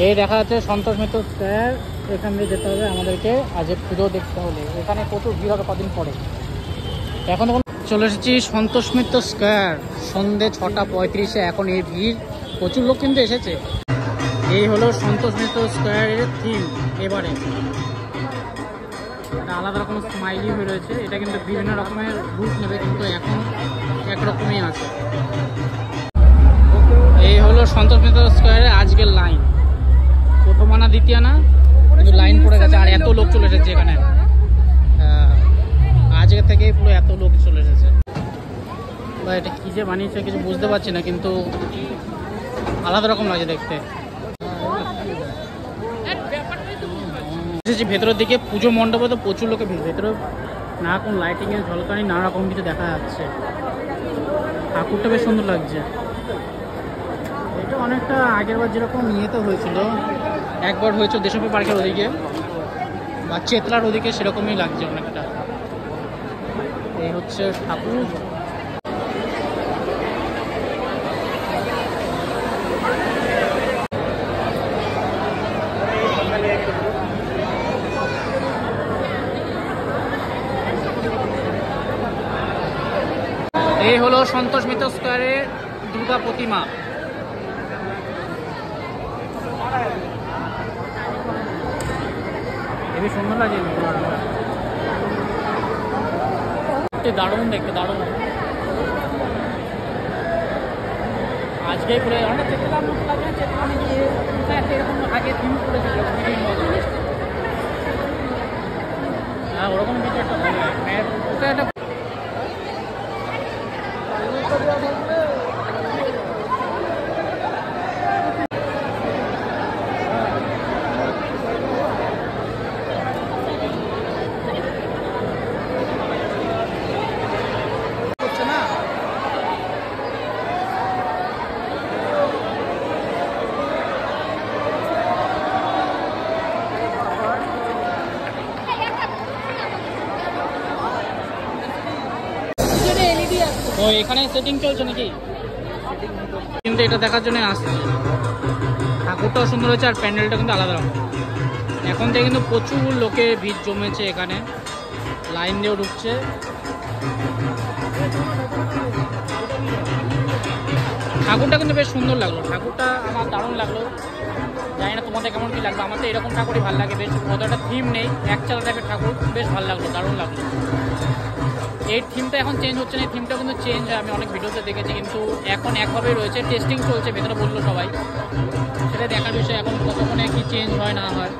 এই দেখা যাচ্ছে সন্তোষ মিত্র স্কয়ার, এখান দিয়ে যেতে হবে আমাদেরকে আজ পুজো দেখতে হলে। এখানে প্রচুর ভিড় হবে কদিন পরে। এখন চলে এসেছি সন্তোষ মিত্র স্কয়ার, সন্ধ্যে 6:35। এখন এই ভিড়, প্রচুর লোক কিন্তু এসেছে। এই হলো সন্তোষ মিত্র স্কয়ারের থিম এবারে। এটা আলাদা রকম স্মাইলি হয়ে রয়েছে। এটা কিন্তু বিভিন্ন রকমের রূপ নেবে, কিন্তু এখন একরকমই আছে। এই হলো সন্তোষ মিত্র স্কয়ারের আজকের লাইন। প্রথম আনা দ্বিতীয় আনা কিন্তু লাইন পড়ে গেছে, আর এত লোক চলে এসেছে এখানে। আজকে থেকেই পুরো এত লোক চলে এসেছে। বা এটা কী যে বানিয়েছে কিছু বুঝতে পারছি না, কিন্তু আলাদা রকম লাগে দেখতে। ভেতরের দিকে পুজো মণ্ডপে তো প্রচুর লোকে ভিড়। ভেতরে নানা রকম লাইটিংয়ের ঝলকানি, নানা রকম কিছু দেখা যাচ্ছে। ঠাকুরটা বেশ সুন্দর লাগছে। এটা অনেকটা আগের বার যেরকম ইয়েতে হয়েছিল, একবার হয়েছে দেশপ্রিয় পার্কের ওদিকে বা চেতলার ওদিকে, সেরকমই লাগছে অনেকটা। এই হচ্ছে ঠাকুর। এই হলো সন্তোষ মিত্র স্কয়ারের দুর্গা প্রতিমা। খুবই সুন্দর লাগে, দারুণ দেখতে, দারুণ। আজকে করে অনেক চেতলার মতো লাগে। চেতলা গিয়ে এরকম আগে থিম করেছিল, হ্যাঁ ওরকম কিছু একটা ভালো লাগে। ওটা একটা তো এখানে সেটিং চলছে নাকি, কিন্তু এটা দেখার জন্য আসছে। ঠাকুরটাও সুন্দর হয়েছে, আর প্যান্ডেলটা কিন্তু আলাদা রকম। এখন থেকে কিন্তু প্রচুর লোকে ভিড় জমেছে এখানে, লাইন দিয়েও ঢুকছে। ঠাকুরটা কিন্তু বেশ সুন্দর লাগলো, ঠাকুরটা আমার দারুণ লাগলো। জানি না তোমাদের কেমন কি লাগবে, আমার তো এরকম ঠাকুরই ভালো লাগে। বেশ অতটা থিম নেই, একচালা টাইপের ঠাকুর, বেশ ভালো লাগলো, দারুণ লাগলো। এই থিমটা এখন চেঞ্জ হচ্ছে না, এই থিমটা কিন্তু চেঞ্জ হয়, আমি অনেক ভিডিওতে দেখেছি, কিন্তু এখন একভাবেই রয়েছে। টেস্টিং চলছে ভেতরে, বললো সবাই, সেটা দেখার বিষয় এখন কতক্ষণে কি চেঞ্জ হয় না হয়।